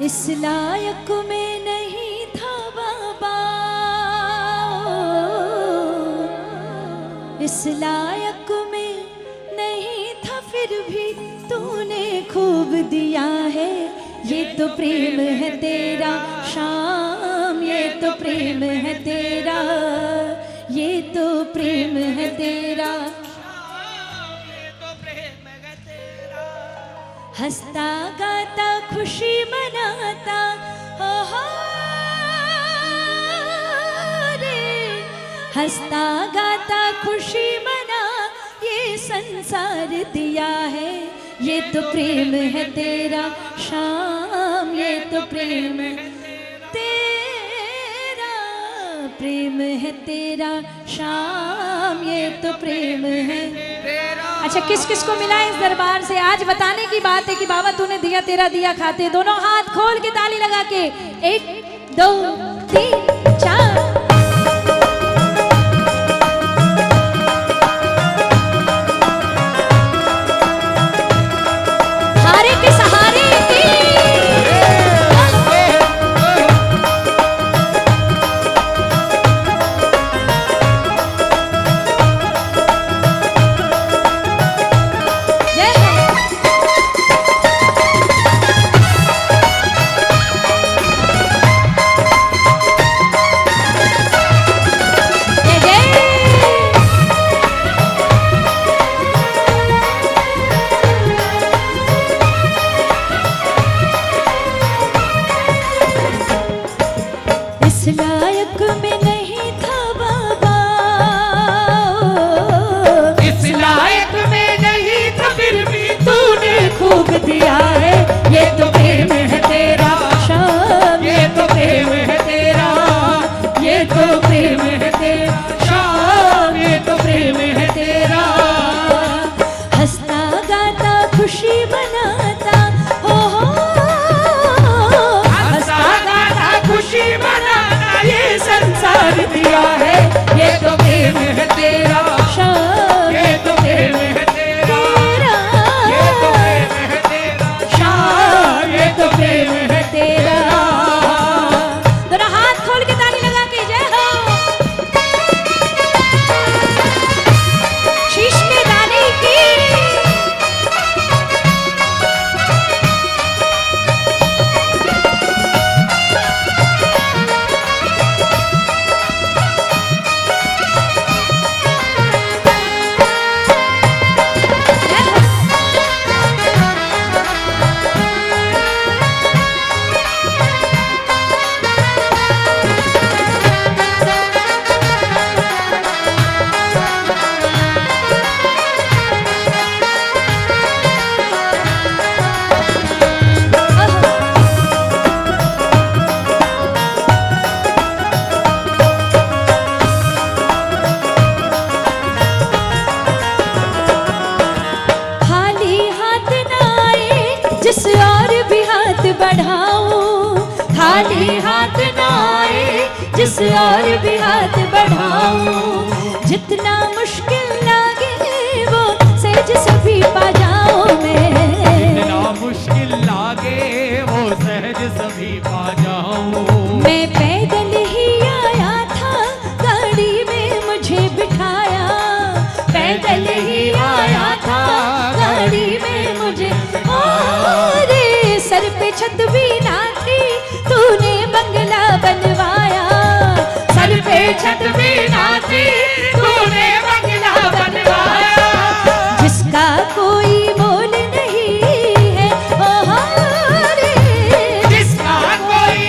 इस लायक में नहीं था बाबा, इस लायक में नहीं था, फिर भी तूने खूब दिया है। ये तो प्रेम है तेरा शाम, ये तो प्रेम है तेरा, ये तो प्रेम है तेरा, ये तो प्रेम है तेरा। हंसता गाता खुशी मनाता हो रे, हंसता गाता खुशी मना, ये संसार दिया है। ये तो प्रेम है तेरा शाम, ये तो प्रेम है तेरा, प्रेम है तेरा शाम, ये तो प्रेम है तेरा। अच्छा, किस किस को मिला इस दरबार से? आज बताने की बात है कि बाबा तूने दिया तेरा दिया खाते। दोनों हाथ खोल के ताली लगा के 1 2 3 4। हारे के सहारे की लायक में नहीं था बाबा, इस लायक में नहीं था, फिर भी तूने खूब दिया है। ये तो प्रेम है तेरा शाम, ये तो प्रेम है तेरा, ये तो प्रेम है तेरा शाम, ये तो प्रेम है तेरा, हंसता गाता खुशी मनाता हो हंसता गाता खुशी मनाना, ये संसार दिया है। ये तो प्रेम है तेरा शाम, ये तो प्रेम है तेरा, ये तो प्रेम है तेरा शाम, ये तो प्रेम है तेरा। दोनों हाथ खोल के ताली लगा के जय हो। शीश के दाने की जिस और भी हाथ बढ़ाऊं, खाली हाथ ना आए जिस और भी हाथ बढ़ाऊं, जितना मुश्किल लागे वो सहज सभी पा जाऊं मैं, जितना मुश्किल लागे वो सहज सभी पा जाऊं। मैं पैदल ही आया था, गाड़ी में मुझे बिठाया, पैदल ही आया था, गाड़ी में मुझे, अरे सर पे छत भी ना थी, तूने बंगला बनवाया, सर पे छत भी ना थी, तूने बंगला बनवाया, जिसका कोई मोल नहीं है, ओ रे, जिसका कोई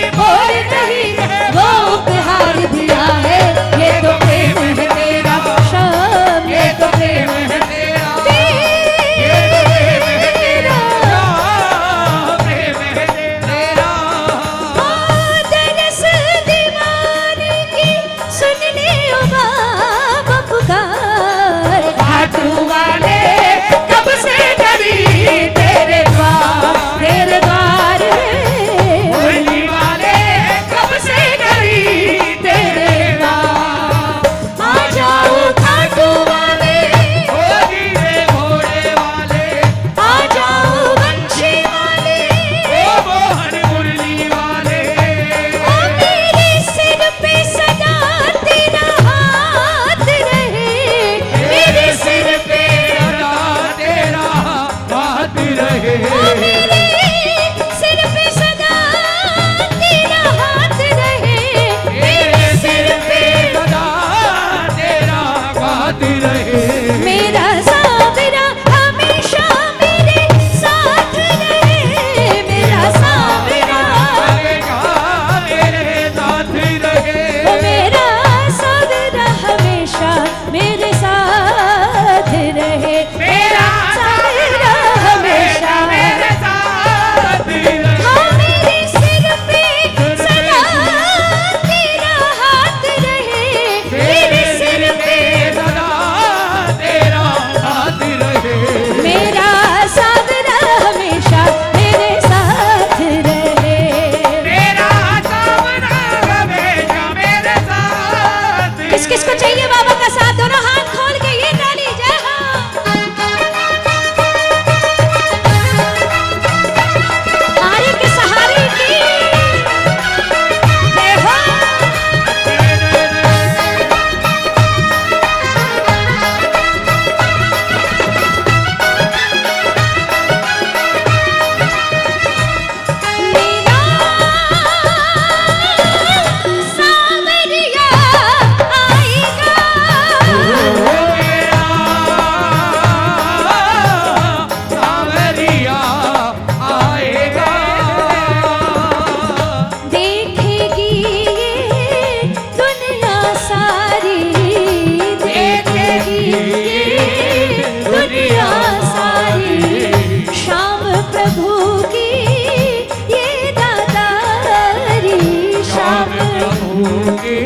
दूंगी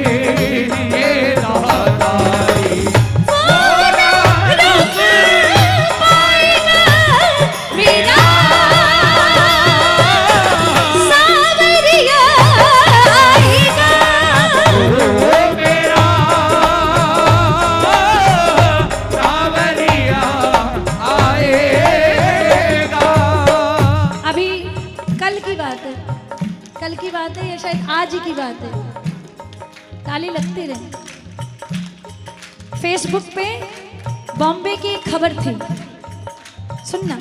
ये दातारी। मेरा सावरिया आएगा। ओ मेरा सावरिया आएगा। अभी कल की बात है, कल की बात है या शायद आज ही की बात है, ताली लगती रहे। फेसबुक पे बॉम्बे की एक खबर थी, सुनना।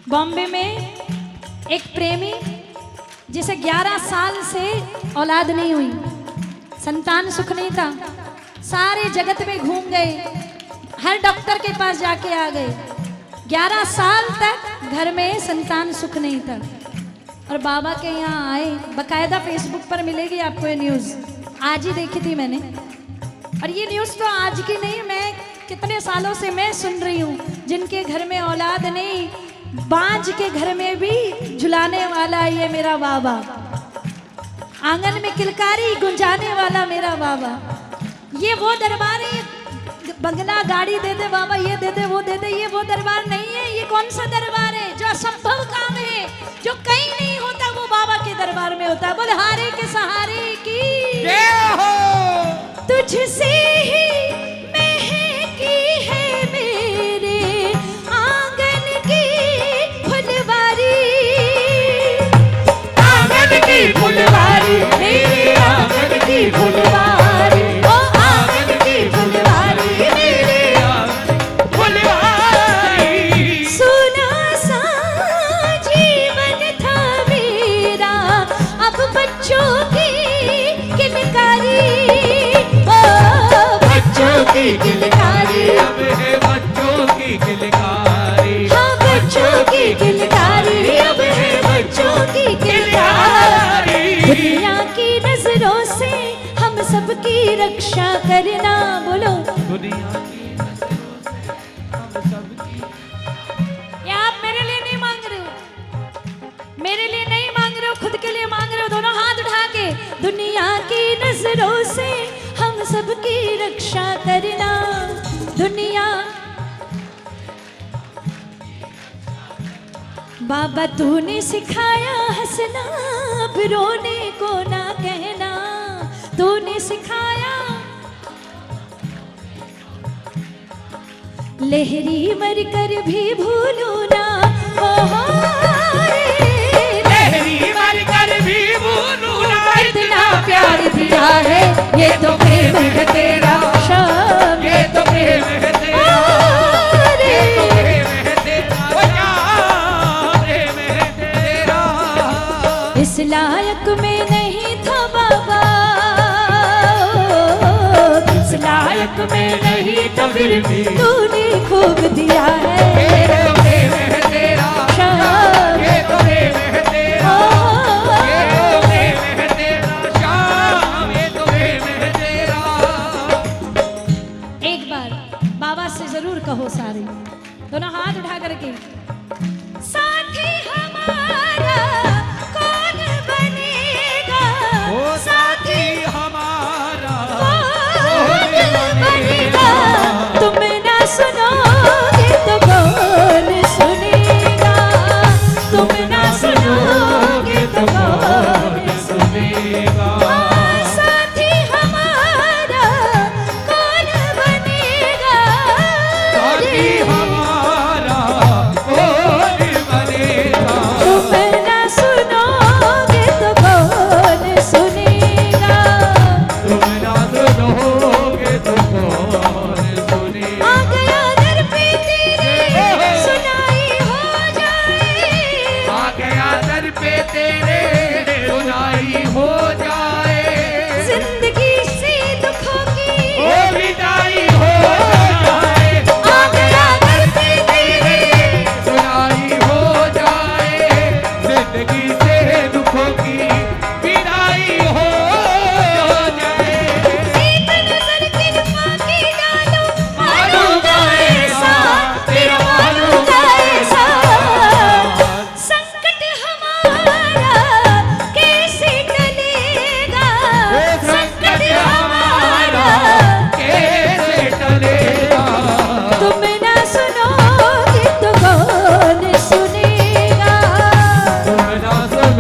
बॉम्बे में एक प्रेमी जिसे 11 साल से औलाद नहीं हुई, संतान सुख नहीं था, सारे जगत में घूम गए, हर डॉक्टर के पास जाके आ गए, 11 साल तक घर में संतान सुख नहीं था। और बाबा के यहाँ आए, बकायदा फेसबुक पर मिलेगी आपको ये न्यूज़, आज ही देखी थी मैंने। और ये न्यूज़ तो आज की नहीं, मैं कितने सालों से मैं सुन रही हूँ, जिनके घर में औलाद नहीं, बांझ के घर में भी झुलाने वाला ये मेरा बाबा, आंगन में किलकारी गुंजाने वाला मेरा बाबा। ये वो दरबार है, बंगला गाड़ी दे दे बाबा, ये दे दे वो दे दे, ये वो दरबार नहीं है। ये कौन सा दरबार है जो असंभव काम है, जो कहीं नहीं होता, वो बाबा के दरबार में होता है। बोले हारे के सहारे की जय हो। तुझसे ही महकी है मेरे आंगन की फुलवारी, आंगन की फुलवारी, मेरे आंगन की फुलवारी, ओ आंगन की फुलवारी, मेरे फुलवारी। सुना सा जीवन था मेरा, अब बच्चों की किलकारी, बच्चों की किलकारी, अब है बच्चों की किलकारी। हाँ बच्चों की किलकारी, अब है बच्चों की किलकारी। दुनिया की नजरों से हम सबकी रक्षा करना, बोलो दुनिया की नजरों से हम सबकी। ये आप मेरे लिए नहीं मांग रहे हो, मेरे लिए नहीं मांग रहे हो, खुद के लिए मांग रहे हो, दोनों हाथ उठा के। दुनिया की नजरों से हम सबकी रक्षा करना, दुनिया। बाबा तूने सिखाया हंसना, अब रोने को ना कहना, तूने सिखाया। लहरी मर कर भी भूलू ना, ओहो रे, लहरी मर कर भी भूलू ना, इतना प्यार दिया है, ये तो प्रेम है तेरा शाम, ये तो प्रेम है तेरा, रे। ये तो प्रेम है तेरा, ओ या प्रेम है तेरा। इस लायक में नहीं था बाबा, इस लायक में नहीं था, फिर भी तूने खूब दिया है, ये तो प्रेम है तेरा, शाम, ये तो प्रेम है तेरा, ये तो प्रेम है तेरा, शाम, ये तो प्रेम है तेरा। एक बार बाबा से जरूर कहो सारे, दोनों हाथ उठा करके, साथी हमारा कौन बनेगा, ओ साथी हमारा कौन बनेगा, तुम ना सुनोगे तो कौन सुनेगा, तुम ना सुनो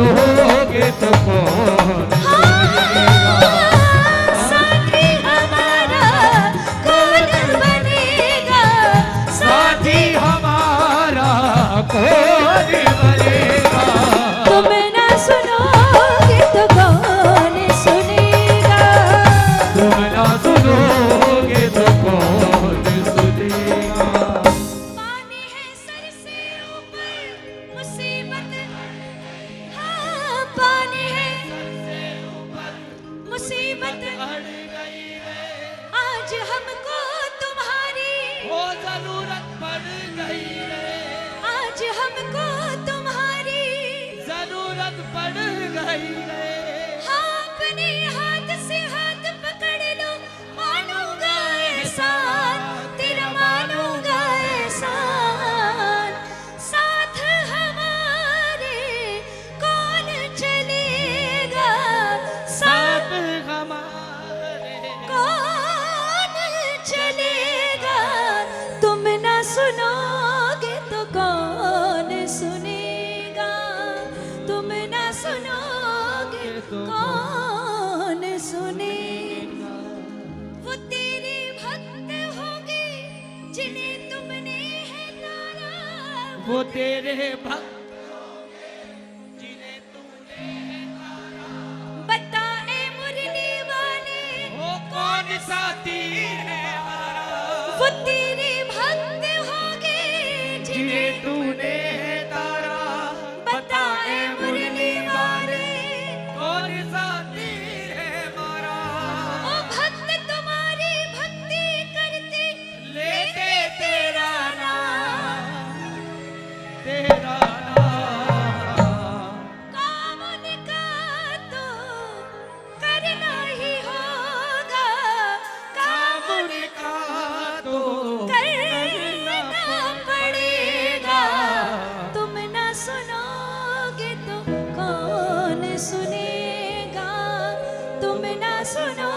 सुनोगे तो कौन सुनेगा? साथी हमारा कौन बनेगा? साथी हमारा कौन बनेगा? तुम ना सुनोगे तो कौन सुनेगा? तुम ना सुनोगे तो कौन सुनेगा? पानी है सर से ऊपर मुसीबत, हाँ पानी है मुसीबत आज हमको तुम्हारी, वो जरूरत पड़ गई रे, आज हमको तुम्हारी, जरूरत पड़ गई रे। हाँ अपने हाथ से हाथ पकड़ लो, मानूंगा एहसान तेरा, मानूंगा एहसान। साथ हमारे कौन चलेगा? साथ हमारे कौन चलेगा? तुम ना सुनोगे तो कौन सुनेगा? तुम ना सुनोगे तो कौन सुनेगा? वो तेरे भक्त होंगे जिन्हें तुमने है तारा, वो तेरे भक्त जिन्हें तूने बताए मुरली वाले वो कौन साथी है हमारा? वो तेरे भक्त होंगे जिन्हें जिन्हें तूने तारा, बताए मुरली वाले। कौन साथी है हमारा? ओ भक्त तुम्हारी भक्ति करते लेते तेरा नाम, तेरा नाम। काम उनका तो करना ही होगा, काम उनका तो करना पड़ेगा। तुम ना सुनोगे तो कौन सुनेगा? तुम ना सुनो